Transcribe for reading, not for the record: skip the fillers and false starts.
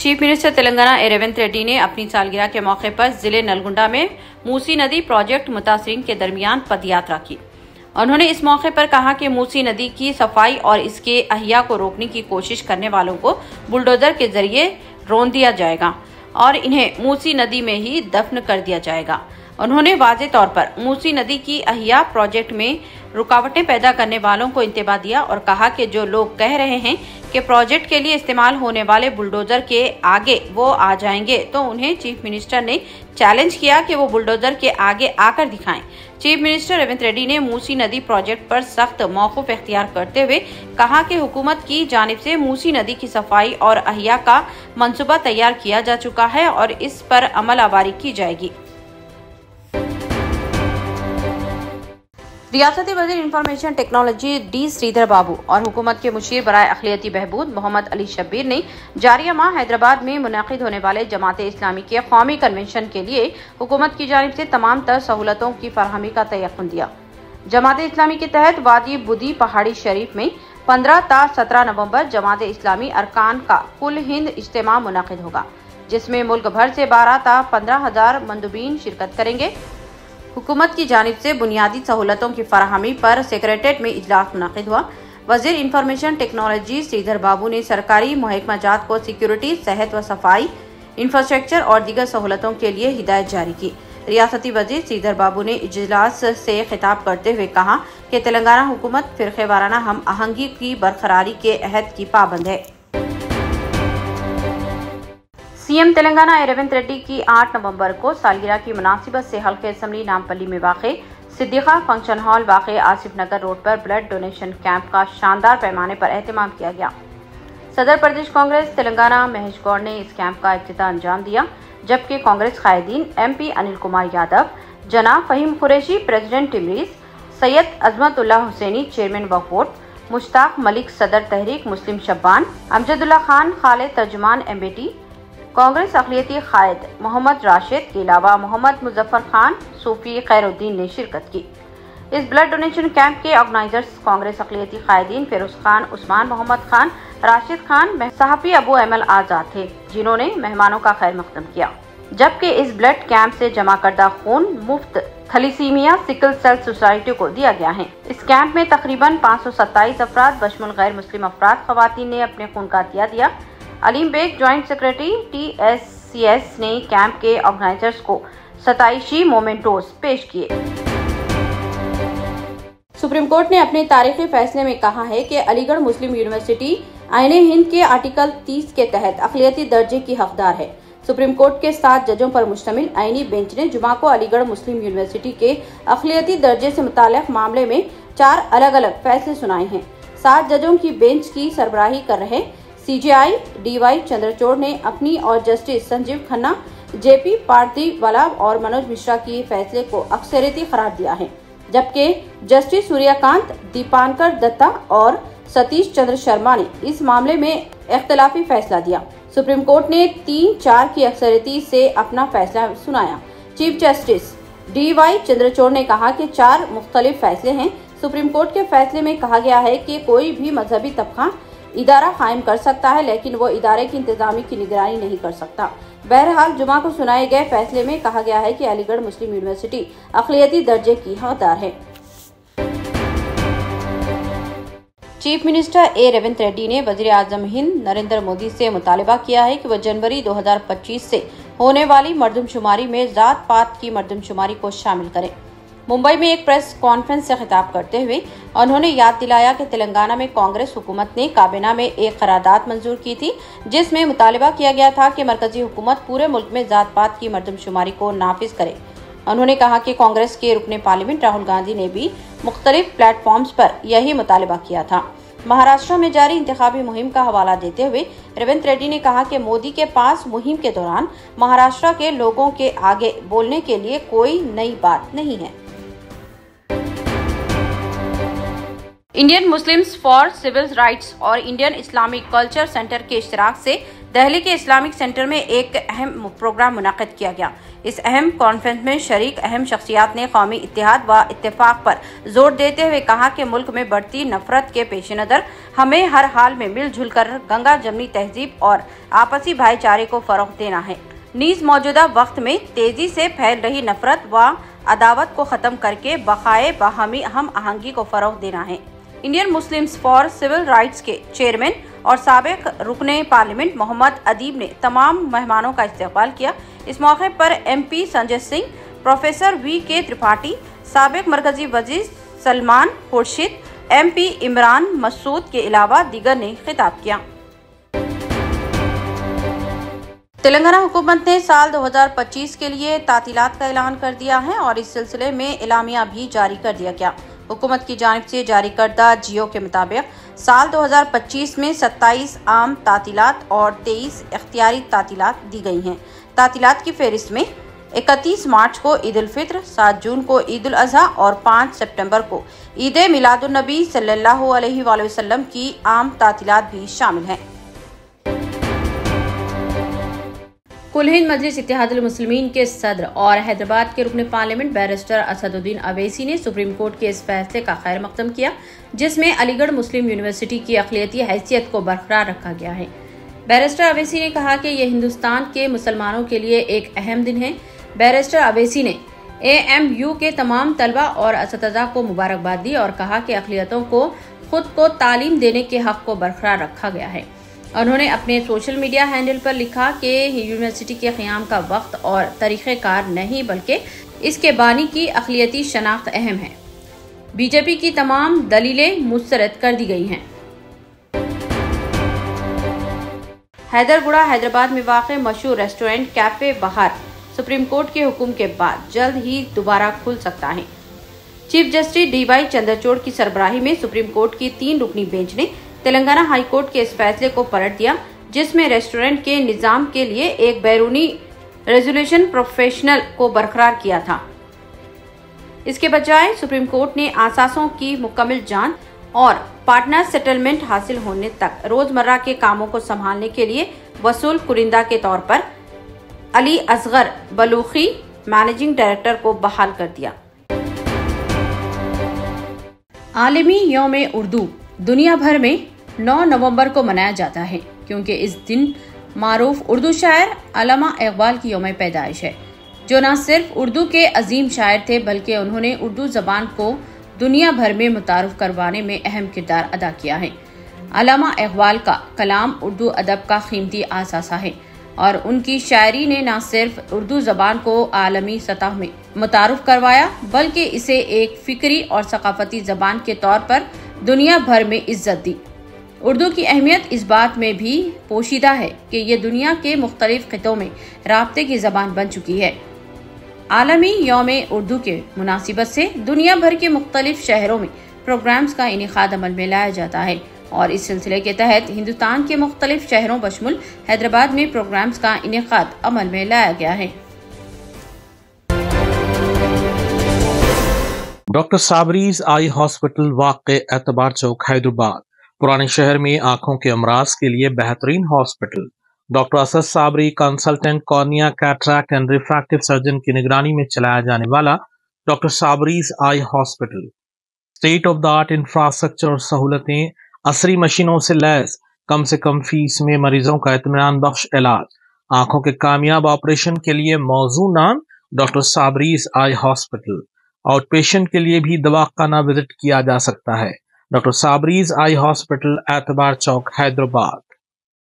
Chief minister Telangana Revanth Reddy ने अपनी सालगिरह के मौके पर जिले नलगुंडा में मूसी नदी प्रोजेक्ट मुतासरीन के दरमियान पदयात्रा की। उन्होंने इस मौके पर कहा कि मूसी नदी की सफाई और इसके अहिया को रोकने की कोशिश करने वालों को बुलडोजर के जरिए रौंद दिया जाएगा और इन्हें मूसी नदी में ही दफन कर दिया जाएगा। उन्होंने वाज़ेह तौर पर मूसी नदी की अहिया प्रोजेक्ट में रुकावटें पैदा करने वालों को इंतबाह दिया और कहा कि जो लोग कह रहे हैं कि प्रोजेक्ट के लिए इस्तेमाल होने वाले बुलडोजर के आगे वो आ जाएंगे, तो उन्हें चीफ मिनिस्टर ने चैलेंज किया कि वो बुलडोजर के आगे आकर दिखाएं। चीफ मिनिस्टर रेवंत रेड्डी ने मूसी नदी प्रोजेक्ट पर सख्त मौक़िफ़ इख्तियार करते हुए कहा कि हुकूमत की जानिब से मूसी नदी की सफाई और अहिया का मंसूबा तैयार किया जा चुका है और इस पर अमल आवारी की जाएगी। रियासती वज़ीर इंफॉर्मेशन टेक्नोलॉजी डी श्रीधर बाबू और हुकूमत के मुशीर बराए अक़लियती बहबूद मोहम्मद अली शब्बीर ने जारिया माह हैदराबाद में मुनक़िद होने वाले जमात इस्लामी के कौमी कन्वेंशन के लिए हुकूमत की जानिब से तमाम तर सहूलतों की फराहमी का तयक़्क़ुन दिया। जमात इस्लामी के तहत वादी बुदी पहाड़ी शरीफ में 15 ता 17 नवंबर जमात इस्लामी अरकान का कुल हिंद इज्तिमा मुनक़िद होगा, जिसमें मुल्क भर से 12 ता 15,000 मंदुबीन शिरकत करेंगे। हुकूमत की जानिब से बुनियादी सहूलतों की फराहमी पर सेक्रेटेरिएट में इजलास मुनक़िद हुआ। वज़ीर इंफॉर्मेशन टेक्नोलॉजी श्रीधर बाबू ने सरकारी महकमाजात को सिक्योरिटी, सेहत व सफाई, इंफ्रास्ट्रक्चर और दीगर सहूलतों के लिए हिदायत जारी की। रियासती वज़ीर श्रीधर बाबू ने इजलास से खिताब करते हुए कहा कि तेलंगाना हुकूमत फ़िरक़े वाराना हम आहंगी की बरकरारी के अहद की पाबंद है। सीएम तेलंगाना रेवंत रेड्डी की 8 नवंबर को सालगिरह की मुनासिबत से हल्के असम्बली नामपल्ली में वाक़े सिद्दीक़ा फंक्शन हॉल वाक़े आसिफ नगर रोड पर ब्लड डोनेशन कैंप का शानदार पैमाने पर एहतमाम किया गया। सदर प्रदेश कांग्रेस तेलंगाना महेश गौड़ ने इस कैंप का इफ्तिताह अंजाम दिया, जबकि कांग्रेस कायदीन MP अनिल कुमार यादव, जना फ़हीम कुरैशी प्रेसिडेंट टिमरीज, सैयद अज़मतुल्लाह हुसैनी चेयरमैन वक्फ बोर्ड, मुश्ताक मलिक सदर तहरीक मुस्लिम शब्बान, अमजदुल्ला खान खालिद तर्जुमान MBT, कांग्रेस अक़लियती कायद मोहम्मद राशिद के अलावा मोहम्मद मुजफ्फर खान, सूफी खैरुद्दीन ने शिरकत की। इस ब्लड डोनेशन कैंप के ऑर्गेनाइजर्स कांग्रेस अक़लियती कायदीन फिरोज खान, उस्मान मोहम्मद खान, राशिद खान, सहाफ़ी अबू अमल आज़ाद थे, जिन्होंने मेहमानों का खैर मकदम किया। जबकि इस ब्लड कैंप से जमा करदा खून मुफ्त थैलेसीमिया सिकल सेल सोसाइटी को दिया गया है। इस कैंप में तकरीबन 527 अफराद बशमुल गैर मुस्लिम अफराद ख़वातीन ने अपने खून का अतिया दिया। Aleem Baig joint secretary TSCS ने कैंप के ऑर्गेनाइजर्स को 27 मोमेंटोस पेश किए। सुप्रीम कोर्ट ने अपने तारीखी फैसले में कहा है कि अलीगढ़ मुस्लिम यूनिवर्सिटी आईने हिंद के आर्टिकल 30 के तहत अक़लियती दर्जे की हकदार है। सुप्रीम कोर्ट के 7 जजों पर मुश्तमिल आईनी बेंच ने जुमा को अलीगढ़ मुस्लिम यूनिवर्सिटी के अक़लियती दर्जे से मुताल्लिक़ मामले में 4 अलग अलग फैसले सुनाए हैं। 7 जजों की बेंच की सरबराही कर रहे CJI DY चंद्रचूड़ ने अपनी और जस्टिस संजीव खन्ना, JP पार्थिवाला और मनोज मिश्रा की फैसले को अक्सरियती करार दिया है, जबकि जस्टिस सूर्यकांत, दीपांकर दत्ता और सतीश चंद्र शर्मा ने इस मामले में इख्तिलाफी फैसला दिया। सुप्रीम कोर्ट ने 3-4 की अक्सरियती से अपना फैसला सुनाया। चीफ जस्टिस DY चंद्रचूड़ ने कहा कि 4 मुख्तलिफ फैसले हैं। सुप्रीम कोर्ट के फैसले में कहा गया है कि कोई भी मजहबी तबका इदारा कायम कर सकता है, लेकिन वो इदारे की इंतजामी की निगरानी नहीं कर सकता। बहरहाल जुमा को सुनाए गए फैसले में कहा गया है कि अलीगढ़ मुस्लिम यूनिवर्सिटी अक़लियती दर्जे की हकदार है। चीफ मिनिस्टर रेवंत रेड्डी ने वज़ीर आज़म हिंद नरेंद्र मोदी से मुतालबा किया है कि वह जनवरी 2025 से होने वाली मर्दमशुमारी में ज़ात पात की मर्दमशुमारी को शामिल करें। मुंबई में एक प्रेस कॉन्फ्रेंस से खिताब करते हुए उन्होंने याद दिलाया कि तेलंगाना में कांग्रेस हुकूमत ने काबीना में एक करारदाद मंजूर की थी, जिसमें मुतालबा किया गया था कि मरकजी हुकूमत पूरे मुल्क में ज़ात पात की मर्दमशुमारी को नाफिज करे। उन्होंने कहा कि कांग्रेस के रुकने पार्लियामेंट राहुल गांधी ने भी मुख्तलिफ प्लेटफॉर्म्स पर यही मुतालबा किया था। महाराष्ट्र में जारी इंतखाबी मुहिम का हवाला देते हुए रेवंत रेड्डी ने कहा कि मोदी के पास मुहिम के दौरान महाराष्ट्र के लोगों के आगे बोलने के लिए कोई नई बात नहीं है। Indian Muslims for civil rights और इंडियन इस्लामिक कल्चर सेंटर के इश्तिराक से दिल्ली के इस्लामिक सेंटर में एक अहम प्रोग्राम मुनाकिद किया गया। اس اہم کانفرنس میں شریک اہم شخصیات نے قومی اتحاد و اتفاق پر زور دیتے ہوئے کہا کہ ملک میں بڑھتی نفرت کے پیش نظر ہمیں ہر حال میں مل جل کر گنگا جمنی تہذیب اور آپسی بھائی چارے کو فروغ دینا ہے، نیز موجودہ وقت میں تیزی سے پھیل رہی نفرت و عداوت کو ختم کر کے بقائے باہمی ہم آہنگی کو فروغ دینا ہے۔ Indian Muslims for civil rights کے چیئرمین اور سابق رکن پارلیمنٹ محمد ادیب نے تمام مہمانوں کا استقبال کیا۔ اس موقع پر M P Sanjay Singh, professor V K Tripathi, سابق مرکزی وزیر سلمان خورشید، ایم پی عمران مسعود کے علاوہ دیگر نے خطاب کیا۔ تلنگانہ حکومت نے سال 2025 کے لیے تعطیلات کا اعلان کر دیا ہے اور اس سلسلے میں اعلامیہ بھی جاری کر دیا گیا۔ حکومت کی جانب سے جاری کردہ جیو کے مطابق سال 2025 میں 27 عام تعطیلات اور 23 اختیاری تعطیلات دی گئی ہیں۔ تعطیلات کی فہرست میں 31 مارچ کو عید الفطر، 7 جون کو عید الاضحیٰ اور 5 سپٹمبر کو عید میلاد النبی صلی اللہ علیہ وآلہ وسلم کی عام تعطیلات بھی شامل ہیں۔ کل ہند مجلس اتحاد المسلمین کے صدر اور حیدرآباد کے رکن پارلیمنٹ بیرسٹر اسد الدین اویسی نے سپریم کورٹ کے اس فیصلے کا خیر مقدم کیا جس میں علی گڑھ مسلم یونیورسٹی کی اقلیتی حیثیت کو برقرار رکھا گیا ہے۔ بیرسٹر اویسی نے کہا کہ یہ ہندوستان کے مسلمانوں کے لیے ایک اہم دن ہے۔ بیرسٹر اویسی نے AMU کے تمام طلبہ اور اساتذہ کو مبارکباد دی اور کہا کہ اقلیتوں کو خود کو تعلیم دینے کے حق کو برقرار رکھا گیا ہے۔ انہوں نے اپنے سوشل میڈیا ہینڈل پر لکھا کہ یونیورسٹی کے قیام کا وقت اور طریقہ کار نہیں بلکہ اس کے بانی کی اقلیتی شناخت اہم ہے۔ بی جے پی کی تمام دلیلیں مسترد کر دی گئی ہیں۔ حیدرگوڑہ حیدرآباد میں واقع مشہور ریسٹورنٹ کیفے بہار سپریم کورٹ کے حکم کے بعد جلد ہی دوبارہ کھل سکتا ہے۔ چیف جسٹس DY چندرچوڑ کی سربراہی میں سپریم کورٹ کی 3 رکنی بینچ نے تلنگانہ ہائی کورٹ کے اس فیصلے کو پلٹ دیا جس میں ریسٹورنٹ کے نظام کے لیے ایک بیرونی ریزولیوشن پروفیشنل کو برقرار کیا تھا۔ اس کے بجائے سپریم کورٹ نے اثاثوں کی مکمل جانچ اور پارٹنر سیٹلمنٹ حاصل ہونے تک روزمرہ کے کاموں کو سنبھالنے کے لیے وصول کنندہ کے طور پر علی اصغر بلوخی مینیجنگ ڈائریکٹر کو بحال کر دیا۔ عالمی یوم اردو دنیا بھر میں 9 نومبر کو منایا جاتا ہے کیونکہ اس دن معروف اردو شاعر علامہ اقبال کی یوم پیدائش ہے، جو نہ صرف اردو کے عظیم شاعر تھے بلکہ انہوں نے اردو زبان کو دنیا بھر میں متعارف کروانے میں اہم کردار ادا کیا ہے۔ علامہ اقبال کا کلام اردو ادب کا قیمتی اثاثہ ہے اور ان کی شاعری نے نہ صرف اردو زبان کو عالمی سطح میں متعارف کروایا بلکہ اسے ایک فکری اور ثقافتی زبان کے طور پر دنیا بھر میں عزت دی۔ اردو کی اہمیت اس بات میں بھی پوشیدہ ہے کہ یہ دنیا کے مختلف خطوں میں رابطے کی زبان بن چکی ہے۔ عالمی یوم اردو کے مناسبت سے دنیا بھر کے مختلف شہروں میں پروگرامز کا انعقاد عمل میں لایا جاتا ہے اور اس سلسلے کے تحت ہندوستان کے مختلف شہروں بشمول حیدرآباد میں پروگرامز کا انعقاد عمل میں لایا گیا ہے۔ ڈاکٹر صابریز آئی ہاسپٹل واقع اعتبار چوک حیدرآباد پرانے شہر میں آنکھوں کے امراض کے لیے بہترین hospital. Doctor Asad Sabri consultant cornea cataract and refractive surgeon کی نگرانی میں چلایا جانے والا doctor Sabri's eye hospital state of the art infrastructure اور سہولتیں، عصری مشینوں سے لیس، کم سے کم فیس میں مریضوں کا اطمینان بخش علاج، آنکھوں کے کامیاب آپریشن کے لیے موزوں نام doctor Sabri's eye hospital. Out patient کے لیے بھی دواخانہ وزٹ کیا جا سکتا ہے۔ ڈاکٹر صابریز آئی ہاسپٹل اعتبار چوک حیدرآباد۔